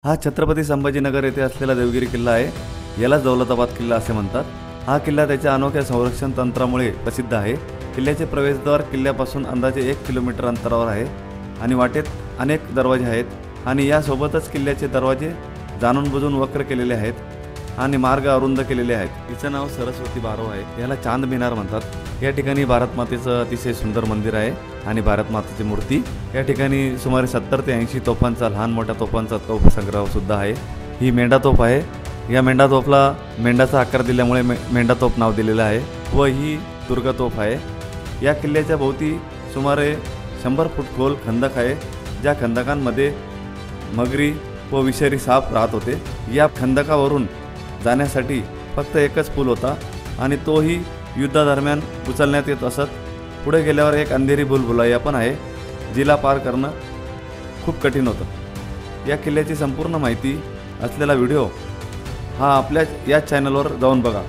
हा छत्रपती संभाजीनगर येथे असलेला देवगिरी किल्ला आहे. यालाच दौलताबाद किल्ला असे म्हणतात. हा किल्ला त्याच्या अनोख्या संरक्षण तंत्रामुळे प्रसिद्ध आहे. किल्ल्याचे प्रवेशद्वार किल्ल्यापासून अंदाजे 1 किलोमीटर अंतरावर आहे आणि वाटेत अनेक दरवाजे आहेत आणि यासोबतच किल्ल्याचे दरवाजे जाणून-बुजून वक्र केलेले आहेत आणि मार्ग अरुंद केलेले आहेत. तिचं नाव सरस्वती बारव आहे. याला चांद मिनार म्हणतात. या ठिकाणी भारत मातेचं अतिशय सुंदर मंदिर आहे आणि भारत मातेची मूर्ती. या ठिकाणी सुमारे 70 ते 80 तोफांचा लहान मोठ्या तोफांचा तोफ संग्रह सुद्धा आहे. ही मेंढा तोफ आहे. या मेंढा तोफला मेंढाचा आकार दिल्यामुळे मेंढा तोफ नाव दिलेलं आहे व ही दुर्गा तोफ आहे. या किल्ल्याच्या भोवती सुमारे 100 फूट खोल खंदक आहे. ज्या खंदकांमध्ये मगरी व विषारी साप राहत होते. या खंदकावरून जाण्यासाठी फक्त एकच पूल होता आणि तोही युद्धादरम्यान उचलण्यात येत असत. पुढे गेल्यावर एक अंधेरी भूलभुलैया पण आहे, जिला पार करणं खूप कठीण होतं. या किल्ल्याची संपूर्ण माहिती असलेला व्हिडिओ हा आपल्या या चॅनलवर जाऊन बघा.